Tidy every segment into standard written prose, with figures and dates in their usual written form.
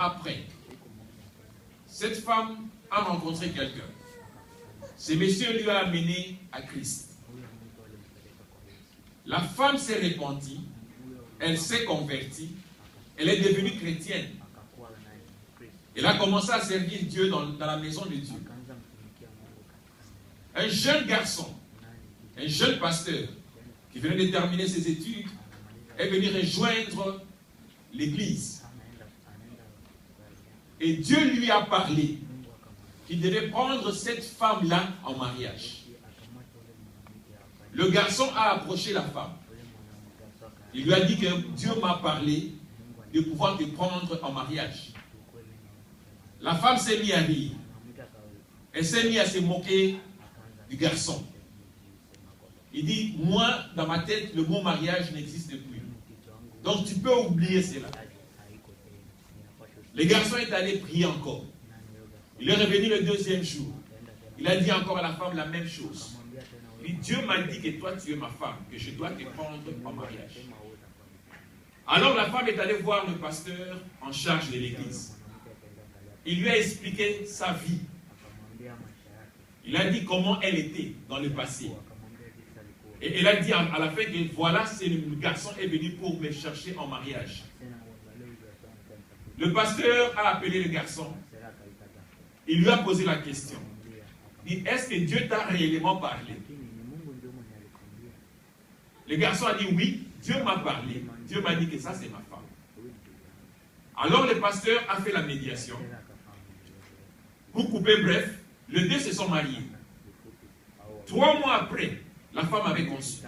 après, cette femme a rencontré quelqu'un. Ce monsieur lui a amené à Christ. La femme s'est repentie, elle s'est convertie, elle est devenue chrétienne. Elle a commencé à servir Dieu dans la maison de Dieu. Un jeune garçon, un jeune pasteur qui venait de terminer ses études est venu rejoindre l'église. Et Dieu lui a parlé qu'il devait prendre cette femme-là en mariage. Le garçon a approché la femme. Il lui a dit que Dieu m'a parlé de pouvoir te prendre en mariage. La femme s'est mise à rire. Elle s'est mise à se moquer du garçon. Il dit, moi, dans ma tête, le mot mariage n'existe plus. Donc tu peux oublier cela. Le garçon est allé prier encore. Il est revenu le deuxième jour. Il a dit encore à la femme la même chose. Il dit, Dieu m'a dit que toi tu es ma femme, que je dois te prendre en mariage. Alors la femme est allée voir le pasteur en charge de l'église. Il lui a expliqué sa vie. Il a dit comment elle était dans le passé. Et elle a dit à la fin que voilà, c'est le garçon est venu pour me chercher en mariage. Le pasteur a appelé le garçon. Il lui a posé la question. Il dit, est-ce que Dieu t'a réellement parlé? Le garçon a dit oui, Dieu m'a parlé. Dieu m'a dit que ça c'est ma femme. Alors le pasteur a fait la médiation. Pour couper bref, les deux se sont mariés. 3 mois après, la femme avait conçu.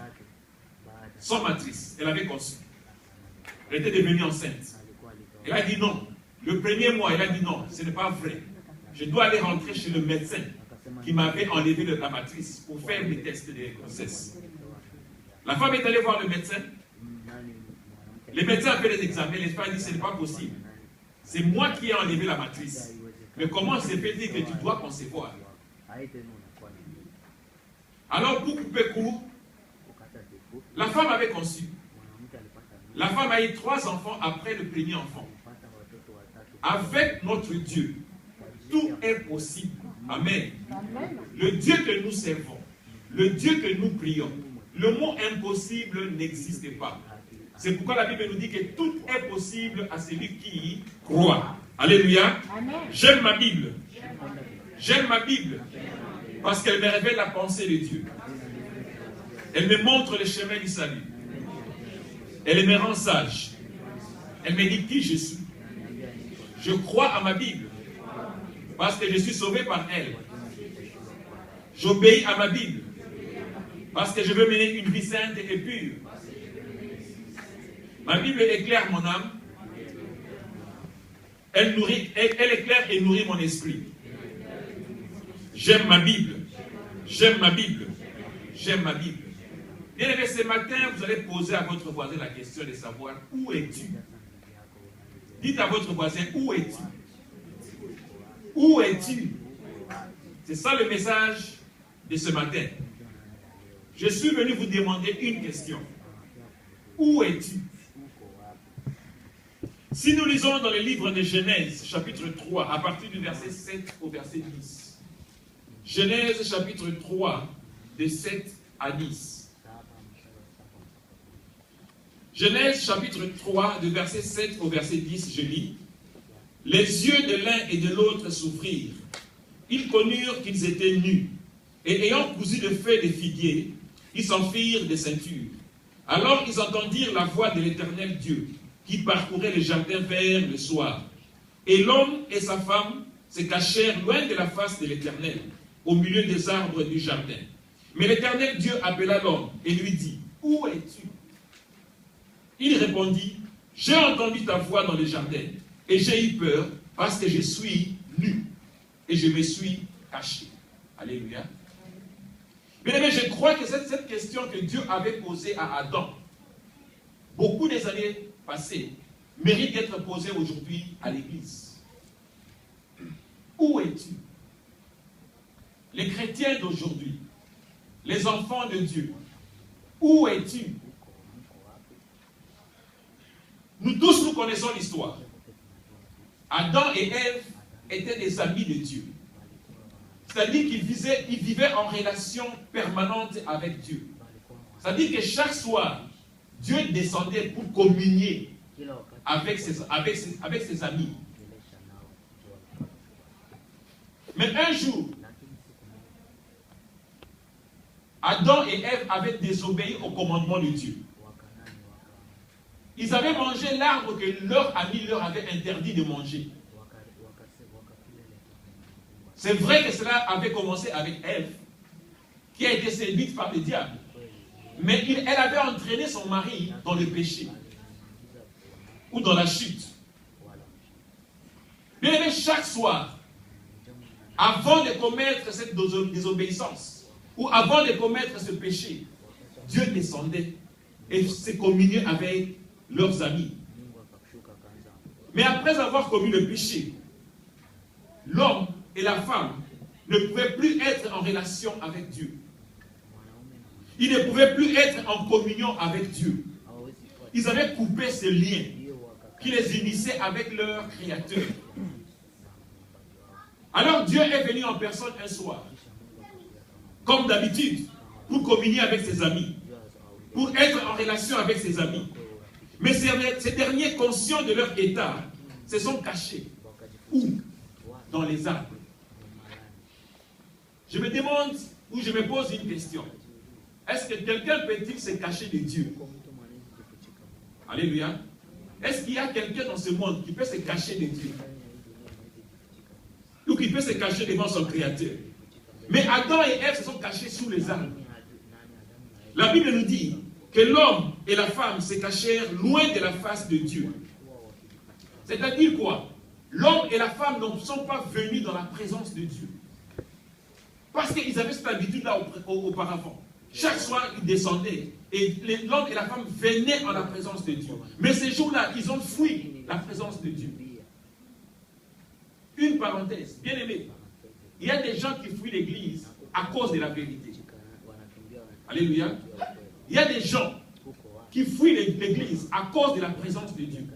Sans matrice, elle avait conçu. Elle était devenue enceinte. Elle a dit non. Le premier mois, elle a dit non, ce n'est pas vrai. Je dois aller rentrer chez le médecin qui m'avait enlevé de la matrice pour faire des tests de grossesse. La femme est allée voir le médecin. Le médecin a fait les examens. Le médecin a dit ce n'est pas possible. C'est moi qui ai enlevé la matrice. Mais comment se fait-il que tu dois concevoir? Alors, pour couper court, la femme avait conçu. La femme a eu 3 enfants après le premier enfant. Avec notre Dieu, tout est possible. Amen. Le Dieu que nous servons, le Dieu que nous prions, le mot impossible n'existe pas. C'est pourquoi la Bible nous dit que tout est possible à celui qui croit. Alléluia. J'aime ma Bible. J'aime ma Bible. Parce qu'elle me révèle la pensée de Dieu. Elle me montre le chemin du salut. Elle me rend sage. Elle me dit qui je suis. Je crois à ma Bible. Parce que je suis sauvé par elle. J'obéis à ma Bible. Parce que je veux mener une vie sainte et pure. Ma Bible éclaire mon âme. Elle éclaire et nourrit mon esprit. J'aime ma Bible. J'aime ma Bible. J'aime ma Bible. Bien aimé, ce matin, vous allez poser à votre voisin la question de savoir où es-tu? Dites à votre voisin, où es-tu? Où es-tu? C'est ça le message de ce matin. Je suis venu vous demander une question. Où es-tu? Si nous lisons dans le livre de Genèse, chapitre 3, à partir du verset 7 au verset 10. Genèse, chapitre 3, de 7 à 10. Genèse, chapitre 3, de verset 7 au verset 10, je lis. Les yeux de l'un et de l'autre s'ouvrirent. Ils connurent qu'ils étaient nus. Et ayant cousu de feuilles de figuier, ils s'en firent des ceintures. Alors ils entendirent la voix de l'Éternel Dieu, qui parcourait le jardin vers le soir. Et l'homme et sa femme se cachèrent loin de la face de l'Éternel, au milieu des arbres du jardin. Mais l'Éternel Dieu appela l'homme et lui dit, « Où es-tu » Il répondit, « J'ai entendu ta voix dans le jardin, et j'ai eu peur parce que je suis nu, et je me suis caché. » Alléluia. Mais je crois que cette question que Dieu avait posée à Adam, beaucoup des années passées, mérite d'être posée aujourd'hui à l'Église. Où es-tu? Les chrétiens d'aujourd'hui, les enfants de Dieu, où es-tu? Nous tous, nous connaissons l'histoire. Adam et Ève étaient des amis de Dieu. C'est-à-dire qu'ils vivaient en relation permanente avec Dieu. C'est-à-dire que chaque soir, Dieu descendait pour communier avec ses amis. Mais un jour, Adam et Ève avaient désobéi au commandement de Dieu. Ils avaient mangé l'arbre que leur ami leur avait interdit de manger. C'est vrai que cela avait commencé avec Ève, qui a été séduite par le diable. Mais elle avait entraîné son mari dans le péché, ou dans la chute. Bien aimé, chaque soir, avant de commettre cette désobéissance, ou avant de commettre ce péché, Dieu descendait et se communiait avec leurs amis. Mais après avoir commis le péché, l'homme et la femme ne pouvaient plus être en relation avec Dieu. Ils ne pouvaient plus être en communion avec Dieu. Ils avaient coupé ce lien qui les unissait avec leur Créateur. Alors Dieu est venu en personne un soir, comme d'habitude, pour communier avec ses amis, pour être en relation avec ses amis. Mais ces derniers, conscients de leur état, se sont cachés. Où? Dans les arbres. Je me demande, ou je me pose une question. Est-ce que quelqu'un peut-il se cacher de Dieu? Alléluia. Est-ce qu'il y a quelqu'un dans ce monde qui peut se cacher de Dieu? Ou qui peut se cacher devant son Créateur? Mais Adam et Ève se sont cachés sous les arbres. La Bible nous dit que l'homme et la femme se cachèrent loin de la face de Dieu. C'est-à-dire quoi? L'homme et la femme ne sont pas venus dans la présence de Dieu. Parce qu'ils avaient cette habitude-là auparavant. Chaque soir, ils descendaient et l'homme et la femme venaient en la présence de Dieu. Mais ces jours-là, ils ont fui la présence de Dieu. Une parenthèse, bien aimé, il y a des gens qui fuient l'église à cause de la vérité. Alléluia. Il y a des gens qui fuient l'église à cause de la présence de Dieu.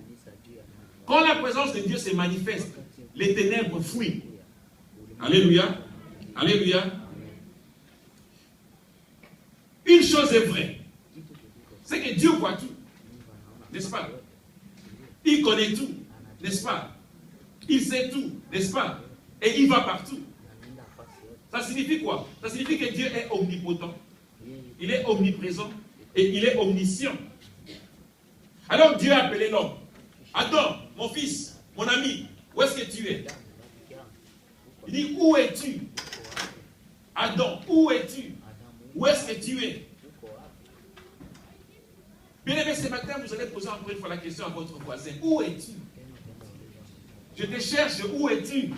Quand la présence de Dieu se manifeste, les ténèbres fuient. Alléluia. Alléluia. Une chose est vraie, c'est que Dieu voit tout, n'est-ce pas? Il connaît tout, n'est-ce pas? Il sait tout, n'est-ce pas? Et il va partout. Ça signifie quoi? Ça signifie que Dieu est omnipotent, il est omniprésent et il est omniscient. Alors Dieu a appelé l'homme. Adam, mon fils, mon ami, où est-ce que tu es? Il dit, où es-tu? Adam, où es-tu? Où est-ce que tu es? Bien aimé, ce matin, vous allez poser encore une fois la question à votre voisin. Où es-tu? Je te cherche, où es-tu?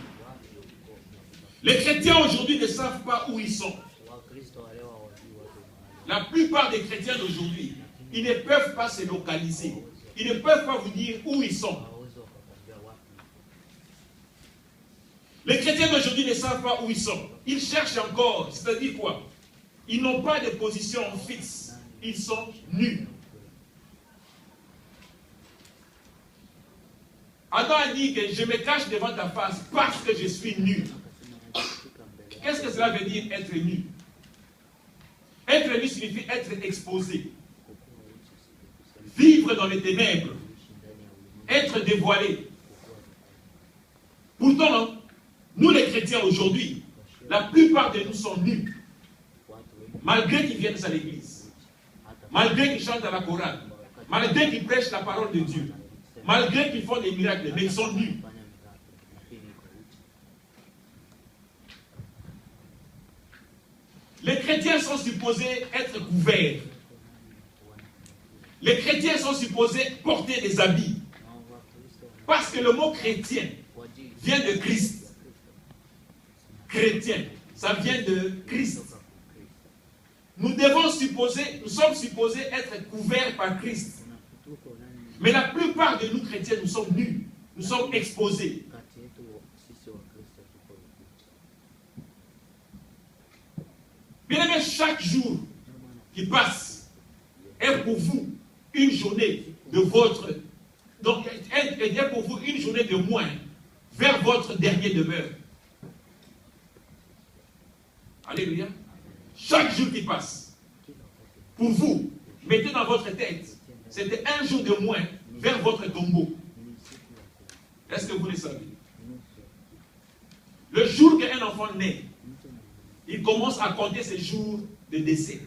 Les chrétiens aujourd'hui ne savent pas où ils sont. La plupart des chrétiens d'aujourd'hui, ils ne peuvent pas se localiser. Ils ne peuvent pas vous dire où ils sont. Les chrétiens d'aujourd'hui ne savent pas où ils sont. Ils cherchent encore. C'est-à-dire quoi? Ils n'ont pas de position fixe. Ils sont nus. Adam a dit que je me cache devant ta face parce que je suis nu. Qu'est-ce que cela veut dire être nu? Être nu signifie être exposé. Vivre dans les ténèbres. Être dévoilé. Pourtant, nous les chrétiens aujourd'hui, la plupart de nous sont nus. Malgré qu'ils viennent à l'église. Malgré qu'ils chantent à la chorale. Malgré qu'ils prêchent la parole de Dieu. Malgré qu'ils font des miracles, mais ils sont nus. Les chrétiens sont supposés être couverts. Les chrétiens sont supposés porter des habits. Parce que le mot chrétien vient de Christ. Chrétien, ça vient de Christ. Nous sommes supposés être couverts par Christ. Mais la plupart de nous chrétiens, nous sommes nus. Nous sommes exposés. Bien aimé, chaque jour qui passe est pour vous une journée de votre... Donc, est pour vous une journée de moins vers votre dernier demeure. Alléluia. Chaque jour qui passe, pour vous, mettez dans votre tête, c'était un jour de moins vers votre tombeau. Est-ce que vous le savez? Le jour qu'un enfant naît, il commence à compter ses jours de décès.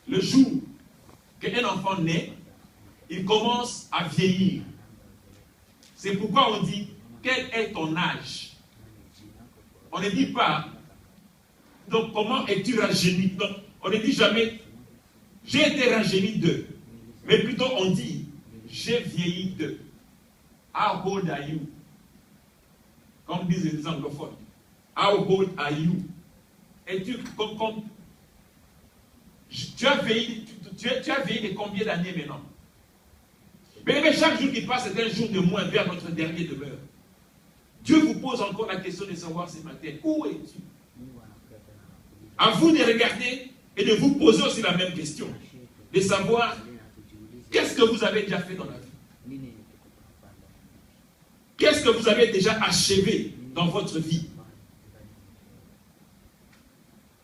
Le jour qu'un enfant naît, il commence à vieillir. C'est pourquoi on dit, quel est ton âge? On ne dit pas, donc comment es-tu rajeuni? Donc, on ne dit jamais, j'ai été rajeuni de. Mais plutôt on dit, j'ai vieilli de. How old are you? Comme disent les anglophones. How old are you? Es-tu comme tu as vieilli de combien d'années maintenant? Mais chaque jour qui passe, c'est un jour de moins vers notre dernier demeure. Dieu vous pose encore la question de savoir ce matin, où es-tu? À vous de regarder et de vous poser aussi la même question. De savoir, qu'est-ce que vous avez déjà fait dans la vie? Qu'est-ce que vous avez déjà achevé dans votre vie?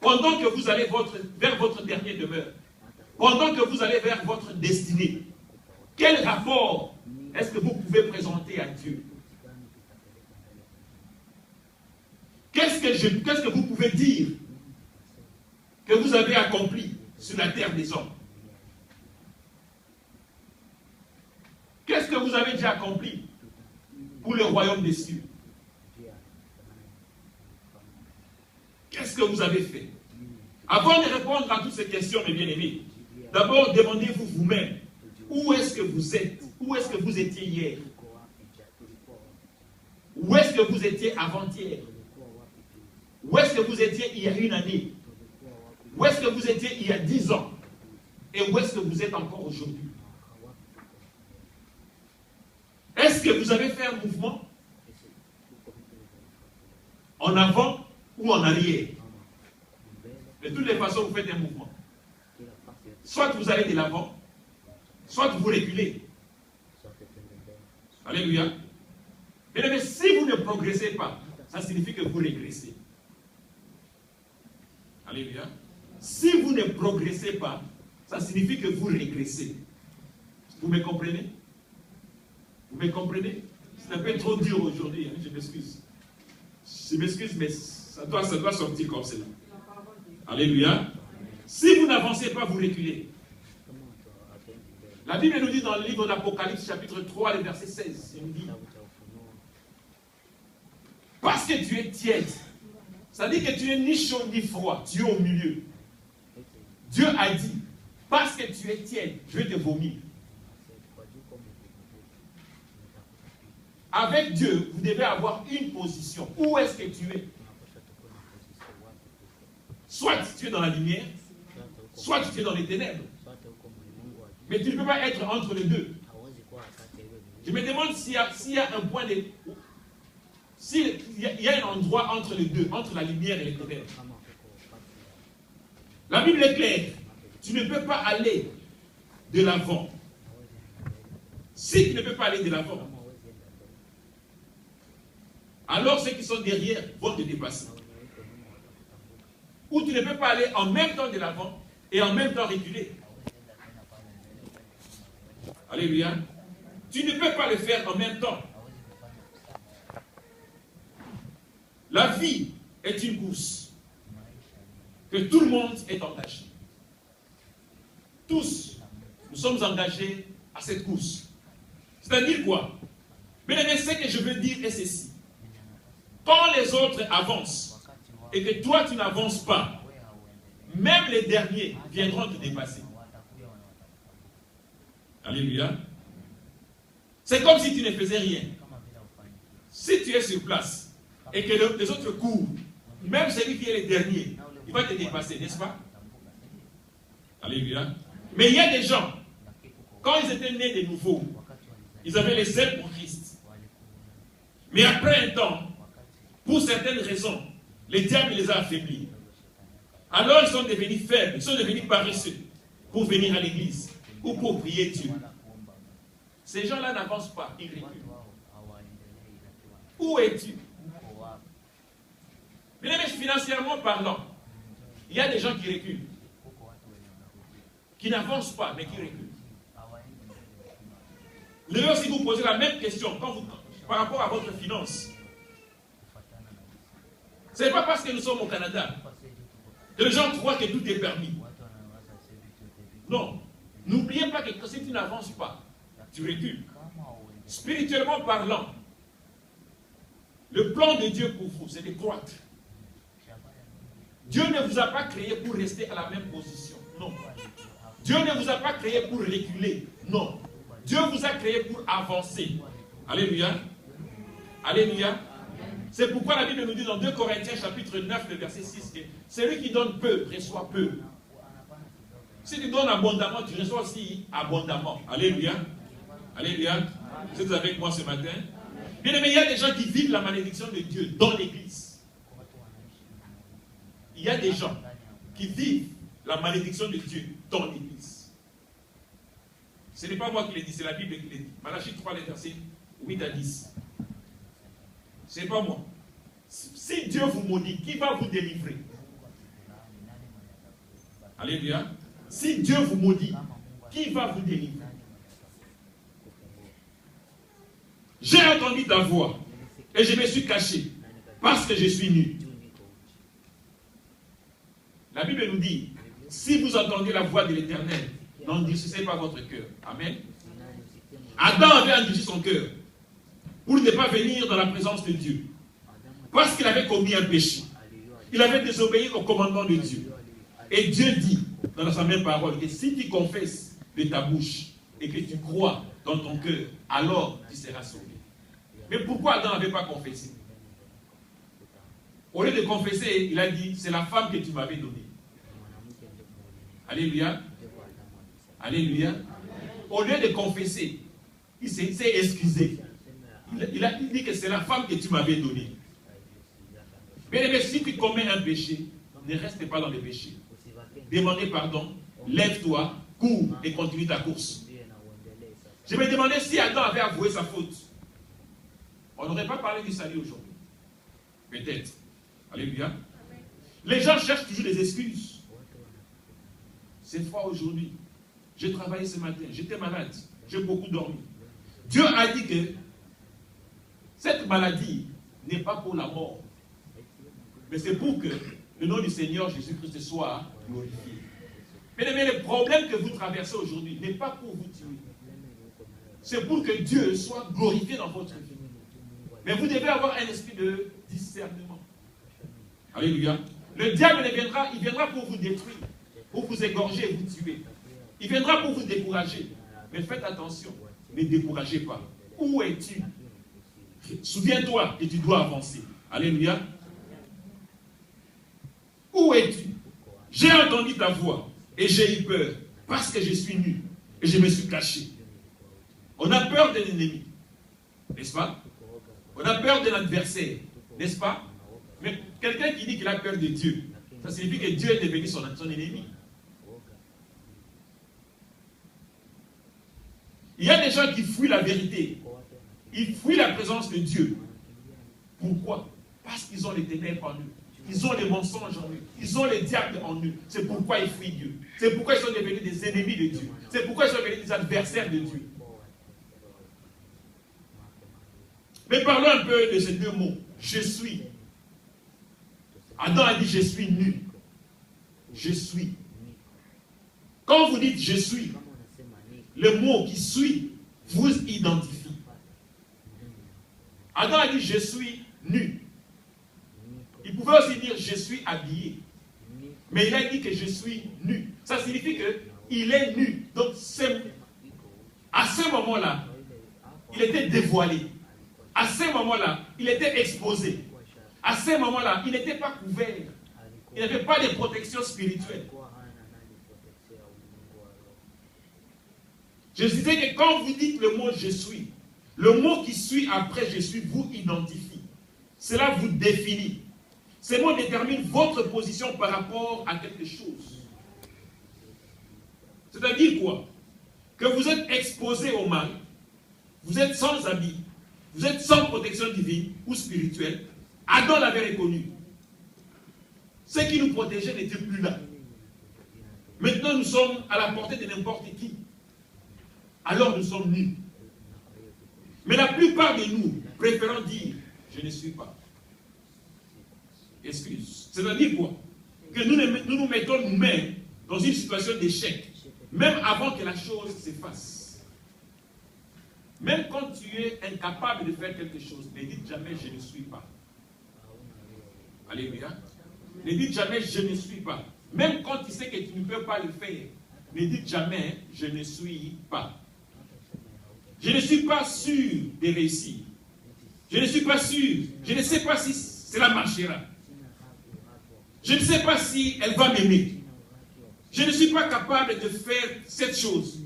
Pendant que vous allez vers votre dernier demeure, pendant que vous allez vers votre destinée, quel rapport est-ce que vous pouvez présenter à Dieu? Qu'est-ce que vous pouvez dire que vous avez accompli sur la terre des hommes? Qu'est-ce que vous avez déjà accompli pour le royaume des cieux? Qu'est-ce que vous avez fait? Avant de répondre à toutes ces questions, mes bien-aimés, d'abord demandez-vous vous-même, où est-ce que vous êtes? Où est-ce que vous étiez hier? Où est-ce que vous étiez avant-hier? Où est-ce que vous étiez il y a une année? Où est-ce que vous étiez il y a 10 ans? Et où est-ce que vous êtes encore aujourd'hui? Est-ce que vous avez fait un mouvement en avant ou en arrière? De toutes les façons, vous faites un mouvement. Soit vous allez de l'avant, soit vous reculez. Alléluia. Mais si vous ne progressez pas, ça signifie que vous régressez. Alléluia. Si vous ne progressez pas, ça signifie que vous régressez. Vous me comprenez? Vous me comprenez? C'est un peu trop dur aujourd'hui, hein? Je m'excuse. Je m'excuse, mais ça doit sortir comme cela. Alléluia. Si vous n'avancez pas, vous reculez. La Bible nous dit dans le livre d'Apocalypse, chapitre 3, le verset 16, il nous dit, parce que tu es tiède, ça dit que tu es ni chaud ni froid, tu es au milieu. Dieu a dit, parce que tu es tiède, je vais te vomir. Avec Dieu, vous devez avoir une position. Où est-ce que tu es? Soit tu es dans la lumière, soit tu es dans les ténèbres. Mais tu ne peux pas être entre les deux. Je me demande s'il y a un point de... S'il y a un endroit entre les deux, entre la lumière et les ténèbres. La Bible est claire. Tu ne peux pas aller de l'avant. Si tu ne peux pas aller de l'avant, alors ceux qui sont derrière vont te dépasser. Ou tu ne peux pas aller en même temps de l'avant et en même temps reculer. Alléluia. Tu ne peux pas le faire en même temps. La vie est une course que tout le monde est engagé. Tous, nous sommes engagés à cette course. C'est-à-dire quoi? Mais ce que je veux dire est ceci. Quand les autres avancent et que toi tu n'avances pas, même les derniers viendront te dépasser. Alléluia. C'est comme si tu ne faisais rien. Si tu es sur place et que les autres courent, même celui qui est le dernier, il va te dépasser, n'est-ce pas? Alléluia. Mais il y a des gens, quand ils étaient nés de nouveau, ils avaient les ailes pour Christ. Mais après un temps, pour certaines raisons, le diable les a affaiblis. Alors ils sont devenus faibles, ils sont devenus paresseux pour venir à l'église ou pour prier Dieu. Ces gens-là n'avancent pas, ils reculent. Où es-tu? Mais financièrement parlant, il y a des gens qui reculent, qui n'avancent pas, mais qui reculent. D'ailleurs, si vous posez la même question par rapport à votre finance, ce n'est pas parce que nous sommes au Canada que les gens croient que tout est permis. Non. N'oubliez pas que si tu n'avances pas, tu recules. Spirituellement parlant, le plan de Dieu pour vous, c'est de croître. Dieu ne vous a pas créé pour rester à la même position. Non. Dieu ne vous a pas créé pour reculer. Non. Dieu vous a créé pour avancer. Alléluia. Alléluia. C'est pourquoi la Bible nous dit dans 2 Corinthiens chapitre 9, le verset 6, que celui qui donne peu reçoit peu. Si tu donnes abondamment, tu reçois aussi abondamment. Alléluia. Alléluia. Vous êtes avec moi ce matin? Bien aimé, il y a des gens qui vivent la malédiction de Dieu dans l'église. Il y a des gens qui vivent la malédiction de Dieu dans l'église. Ce n'est pas moi qui l'ai dit, c'est la Bible qui l'a dit. Malachie 3, les versets 8 à 10. Ce n'est pas moi. Si Dieu vous maudit, qui va vous délivrer? Alléluia. Si Dieu vous maudit, qui va vous délivrer? J'ai entendu ta voix et je me suis caché parce que je suis nu. La Bible nous dit, si vous entendez la voix de l'Éternel, n'endurcissez pas votre cœur. Amen. Adam avait endurci son cœur pour ne pas venir dans la présence de Dieu. Parce qu'il avait commis un péché. Il avait désobéi au commandement de Dieu. Et Dieu dit, dans sa même parole, que si tu confesses de ta bouche et que tu crois dans ton cœur, alors tu seras sauvé. Mais pourquoi Adam n'avait pas confessé? Au lieu de confesser, il a dit, c'est la femme que tu m'avais donnée. Alléluia. Alléluia. Au lieu de confesser, il s'est excusé. Il a dit que c'est la femme que tu m'avais donnée. Mais si tu commets un péché, ne reste pas dans le péché. Demandez pardon, lève-toi, cours et continue ta course. Je me demandais si Adam avait avoué sa faute. On n'aurait pas parlé du salut aujourd'hui. Peut-être. Alléluia. Les gens cherchent toujours des excuses. C'est froid aujourd'hui. J'ai travaillé ce matin. J'étais malade. J'ai beaucoup dormi. Dieu a dit que cette maladie n'est pas pour la mort. Mais c'est pour que le nom du Seigneur Jésus-Christ soit glorifié. Mais le problème que vous traversez aujourd'hui n'est pas pour vous tuer. C'est pour que Dieu soit glorifié dans votre vie. Mais vous devez avoir un esprit de discernement. Alléluia. Le diable il viendra pour vous détruire, pour vous égorger et vous tuer. Il viendra pour vous décourager. Mais faites attention, ne découragez pas. Où es-tu? Souviens-toi que tu dois avancer. Alléluia. Où es-tu? J'ai entendu ta voix et j'ai eu peur parce que je suis nu et je me suis caché. On a peur de l'ennemi, n'est-ce pas? On a peur de l'adversaire, n'est-ce pas? Mais quelqu'un qui dit qu'il a peur de Dieu, ça signifie que Dieu est devenu son ennemi. Il y a des gens qui fuient la vérité. Ils fuient la présence de Dieu. Pourquoi? Parce qu'ils ont les ténèbres en eux. Ils ont les mensonges en eux. Ils ont les diables en eux. C'est pourquoi ils fuient Dieu. C'est pourquoi ils sont devenus des ennemis de Dieu. C'est pourquoi ils sont devenus des adversaires de Dieu. Mais parlons un peu de ces deux mots. Je suis. Adam a dit je suis nu. Je suis. Quand vous dites je suis, le mot qui suit vous identifie. Adam a dit je suis nu. Il pouvait aussi dire je suis habillé. Mais il a dit que je suis nu. Ça signifie qu'il est nu. Donc à ce moment-là, il était dévoilé. À ce moment-là, il était exposé. À ce moment-là, il n'était pas couvert. Il n'avait pas de protection spirituelle. Je disais que quand vous dites le mot je suis, le mot qui suit après je suis vous identifie. Cela vous définit. Ces mots déterminent votre position par rapport à quelque chose. C'est-à-dire quoi? Que vous êtes exposé au mal vous êtes sans habit, vous êtes sans protection divine ou spirituelle. Adam l'avait reconnu. Ce qui nous protégeait n'était plus là. Maintenant, nous sommes à la portée de n'importe qui. Alors nous sommes nus. Mais la plupart de nous préférons dire « je ne suis pas ». Excuse. C'est-à-dire quoi? Que nous nous mettons nous-mêmes dans une situation d'échec, même avant que la chose se fasse. Même quand tu es incapable de faire quelque chose, ne dites jamais « je ne suis pas ». Alléluia. Ne dites jamais « je ne suis pas ». Même quand tu sais que tu ne peux pas le faire, ne dites jamais « je ne suis pas ». Je ne suis pas sûr de réussir. Je ne suis pas sûr. Je ne sais pas si cela marchera. Je ne sais pas si elle va m'aimer. Je ne suis pas capable de faire cette chose.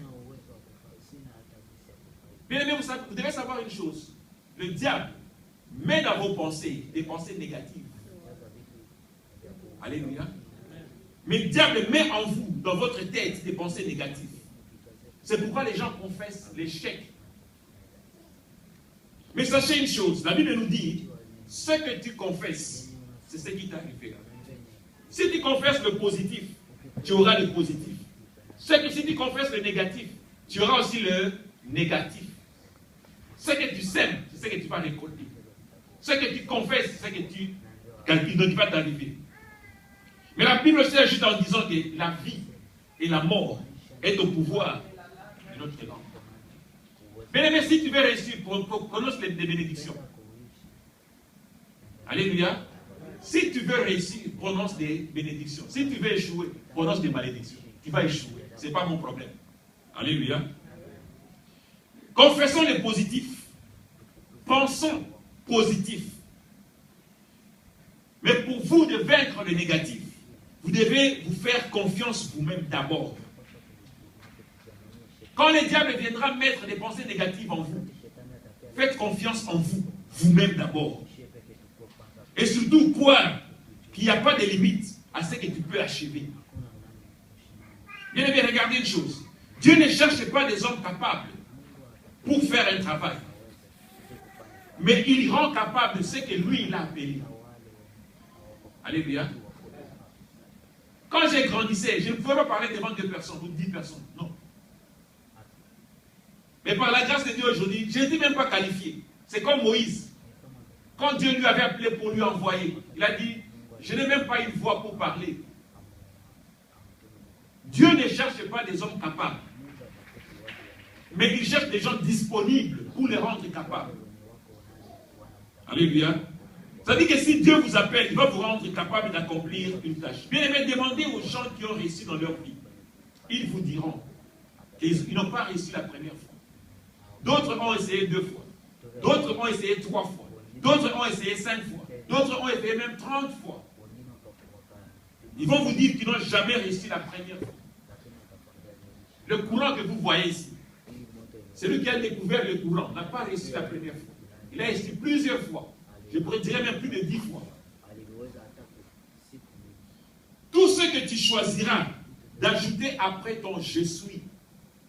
Bien aimé, vous devez savoir une chose. Le diable met dans vos pensées des pensées négatives. Alléluia. Mais le diable met en vous, dans votre tête, des pensées négatives. C'est pourquoi les gens confessent l'échec. Mais sachez une chose, la Bible nous dit, ce que tu confesses, c'est ce qui t'arrivera. Si tu confesses le positif, tu auras le positif. Si tu confesses le négatif, tu auras aussi le négatif. Ce que tu sèmes, c'est ce que tu vas récolter. Ce que tu confesses, c'est ce que tu ne va pas t'arriver. Mais la Bible se ajoute en disant que la vie et la mort est au pouvoir de notre langue. Bien aimé, si tu veux réussir, prononce des bénédictions. Alléluia. Si tu veux réussir, prononce des bénédictions. Si tu veux échouer, prononce des malédictions. Tu vas échouer. Ce n'est pas mon problème. Alléluia. Confessons les positifs. Pensons positif. Mais pour vous de vaincre le négatif, vous devez vous faire confiance vous-même d'abord. Quand le diable viendra mettre des pensées négatives en vous, faites confiance en vous, vous-même d'abord. Et surtout, croire qu'il n'y a pas de limite à ce que tu peux achever. Bien aimé, regardez une chose. Dieu ne cherche pas des hommes capables pour faire un travail. Mais il rend capable de ce que lui, il a appelé. Alléluia. Quand j'ai grandissé, je ne pouvais pas parler devant 2 personnes ou 10 personnes. Non. Mais par la grâce de Dieu aujourd'hui, je n'étais même pas qualifié. C'est comme Moïse. Quand Dieu lui avait appelé pour lui envoyer, il a dit, je n'ai même pas une voix pour parler. Dieu ne cherche pas des hommes capables. Mais il cherche des gens disponibles pour les rendre capables. Alléluia. Ça dit que si Dieu vous appelle, il va vous rendre capable d'accomplir une tâche. Bien aimé, demandez aux gens qui ont réussi dans leur vie. Ils vous diront qu'ils n'ont pas réussi la première fois. D'autres ont essayé 2 fois. D'autres ont essayé 3 fois. D'autres ont essayé 5 fois. D'autres ont essayé même 30 fois. Ils vont vous dire qu'ils n'ont jamais réussi la première fois. Le courant que vous voyez ici, celui qui a découvert le courant n'a pas réussi la première fois. Il a réussi plusieurs fois. Je pourrais dire même plus de 10 fois. Tout ce que tu choisiras d'ajouter après ton « je suis »,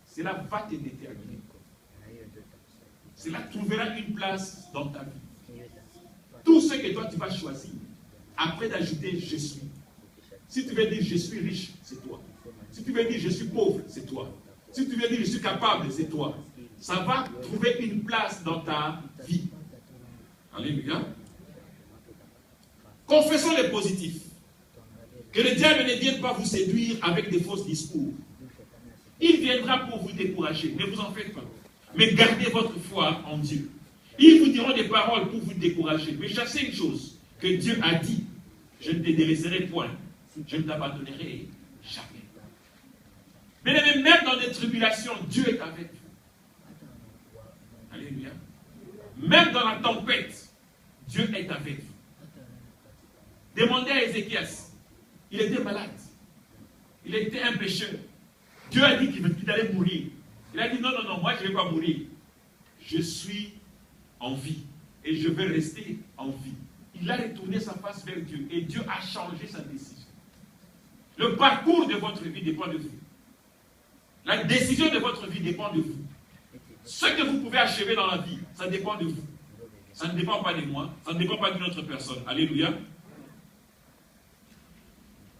cela va te déterminer. Cela trouvera une place dans ta vie. Tout ce que toi tu vas choisir, après d'ajouter « je suis ». Si tu veux dire « je suis riche », c'est toi. Si tu veux dire « je suis pauvre », c'est toi. Si tu veux dire « je suis capable », c'est toi. Ça va trouver une place dans ta vie. Alléluia. Confessons les positifs. Que le diable ne vienne pas vous séduire avec des fausses discours. Il viendra pour vous décourager. Ne vous en faites pas. Mais gardez votre foi en Dieu. Ils vous diront des paroles pour vous décourager. Mais sachez une chose, que Dieu a dit, je ne te délaisserai point. Je ne t'abandonnerai jamais. Mais même dans des tribulations, Dieu est avec vous. Alléluia. Même dans la tempête, Dieu est avec vous. Demandez à Ézéchias. Il était malade. Il était un pécheur. Dieu a dit qu'il allait mourir. Il a dit non, non, non, moi je ne vais pas mourir. Je suis en vie. Et je vais rester en vie. Il a retourné sa face vers Dieu. Et Dieu a changé sa décision. Le parcours de votre vie dépend de vous. La décision de votre vie dépend de vous. Ce que vous pouvez achever dans la vie, ça dépend de vous. Ça ne dépend pas de moi, ça ne dépend pas d'une autre personne. Alléluia.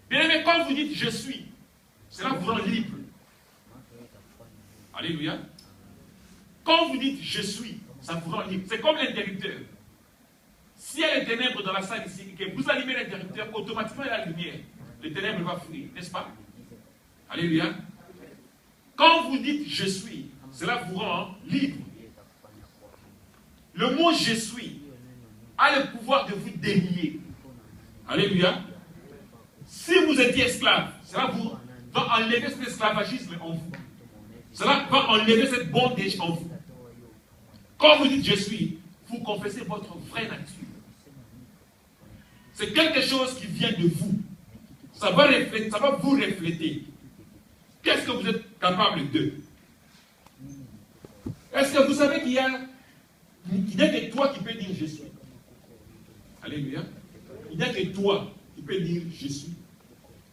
Bien aimé, quand vous dites je suis, cela vous rend libre. Alléluia. Quand vous dites je suis, ça vous rend libre. C'est comme l'interrupteur. S'il y a les ténèbres dans la salle ici, que vous allumez l'interrupteur, automatiquement il y a la lumière. Les ténèbres vont fuir, n'est-ce pas? Alléluia. Quand vous dites je suis, cela vous rend libre. Le mot je suis a le pouvoir de vous délier. Alléluia. Si vous étiez esclave, cela va enlever cet esclavagisme en vous. Cela va enlever cette bondage en vous. Quand vous dites je suis, vous confessez votre vraie nature. C'est quelque chose qui vient de vous. Ça va vous refléter. Qu'est-ce que vous êtes capable de? Est-ce que vous savez qu'il n'y a que toi qui peux dire je suis? Alléluia. Il n'y a que toi qui peux dire je suis.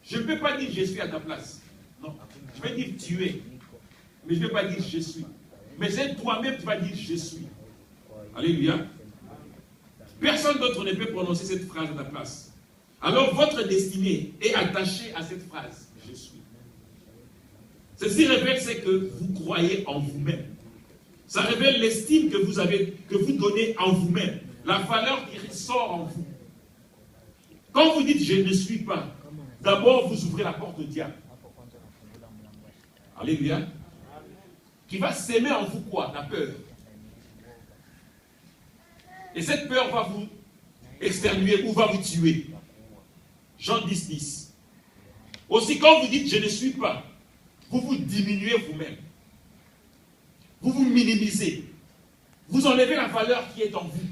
Je ne peux pas dire je suis à ta place. Non. Je vais dire tu es. Mais je ne vais pas dire je suis. Mais c'est toi-même qui vas dire je suis. Alléluia. Personne d'autre ne peut prononcer cette phrase à ta place. Alors votre destinée est attachée à cette phrase. Je suis. Ceci révèle ce que vous croyez en vous-même. Ça révèle l'estime que vous avez, que vous donnez en vous-même. La valeur qui ressort en vous. Quand vous dites je ne suis pas, d'abord vous ouvrez la porte au diable. Alléluia. Qui va s'aimer en vous quoi? La peur. Et cette peur va vous exterminer ou va vous tuer. Jean 10, 10. Aussi quand vous dites je ne suis pas, vous vous diminuez vous-même. Vous vous minimisez. Vous enlevez la valeur qui est en vous.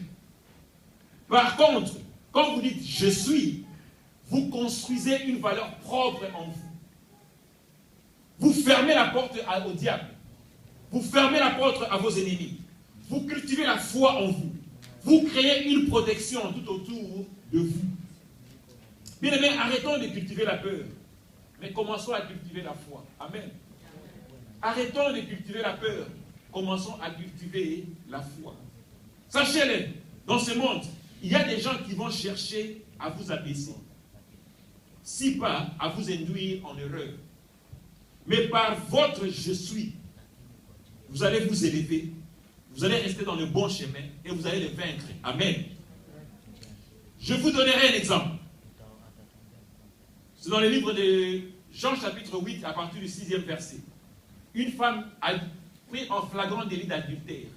Par contre, quand vous dites je suis, vous construisez une valeur propre en vous. Vous fermez la porte au diable. Vous fermez la porte à vos ennemis. Vous cultivez la foi en vous. Vous créez une protection tout autour de vous. Bien aimé, arrêtons de cultiver la peur. Mais commençons à cultiver la foi. Amen. Arrêtons de cultiver la peur. Commençons à cultiver la foi. Sachez-le, dans ce monde, il y a des gens qui vont chercher à vous abaisser. Si pas à vous induire en erreur. Mais par votre je suis, vous allez vous élever. Vous allez rester dans le bon chemin et vous allez le vaincre. Amen. Je vous donnerai un exemple. C'est dans le livre de Jean chapitre 8 à partir du 6e verset. Une femme a pris en flagrant délit d'adultère.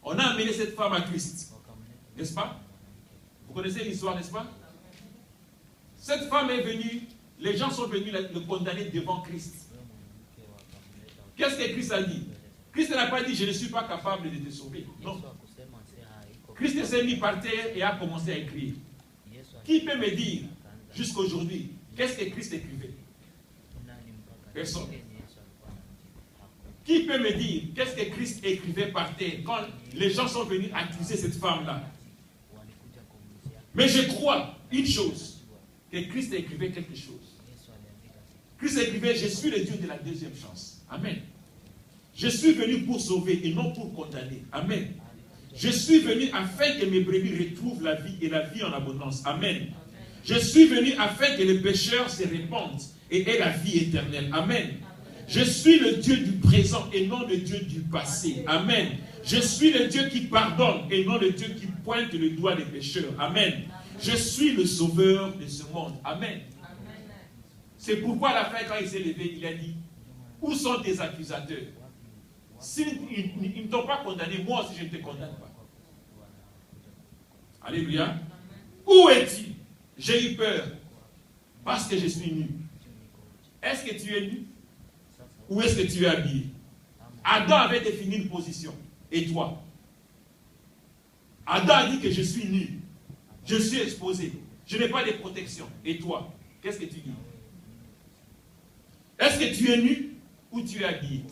On a amené cette femme à Christ. N'est-ce pas? Vous connaissez l'histoire, n'est-ce pas? Cette femme est venue, les gens sont venus le condamner devant Christ. Qu'est-ce que Christ a dit? Christ n'a pas dit je ne suis pas capable de te sauver. Non. Christ s'est mis par terre et a commencé à écrire. Qui peut me dire jusqu'aujourd'hui qu'est-ce que Christ écrivait? Personne. Qui peut me dire qu'est-ce que Christ écrivait par terre quand les gens sont venus accuser cette femme-là? Mais je crois une chose, que Christ écrivait quelque chose. Christ écrivait je suis le Dieu de la deuxième chance. Amen. Je suis venu pour sauver et non pour condamner. Amen. Je suis venu afin que mes brebis retrouvent la vie et la vie en abondance. Amen. Je suis venu afin que les pécheurs se répandent et aient la vie éternelle. Amen. Je suis le Dieu du présent et non le Dieu du passé. Amen. Je suis le Dieu qui pardonne et non le Dieu qui pointe le doigt des pécheurs. Amen. Je suis le sauveur de ce monde. Amen. C'est pourquoi à la fin, quand il s'est levé, il a dit, où sont tes accusateurs? S'ils ne t'ont pas condamné, moi aussi je ne te condamne pas. Alléluia. Où es-tu? J'ai eu peur parce que je suis nu. Est-ce que tu es nu? Ou est-ce que tu es habillé? Adam avait défini une position. Et toi? Adam a dit que je suis nu. Je suis exposé. Je n'ai pas de protection. Et toi? Qu'est-ce que tu dis? Est-ce que tu es nu ou tu es habillé?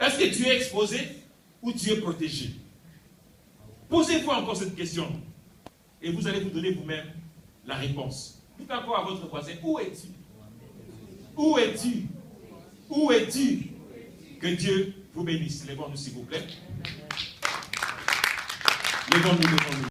Est-ce que tu es exposé ou tu es protégé? Posez-vous encore cette question. Et vous allez vous donner vous-même la réponse. Dites encore à votre voisin, où es-tu? Où es-tu? Où es-tu? Que Dieu vous bénisse. Lèvons-nous s'il vous plaît. Lèvons-nous devant nous.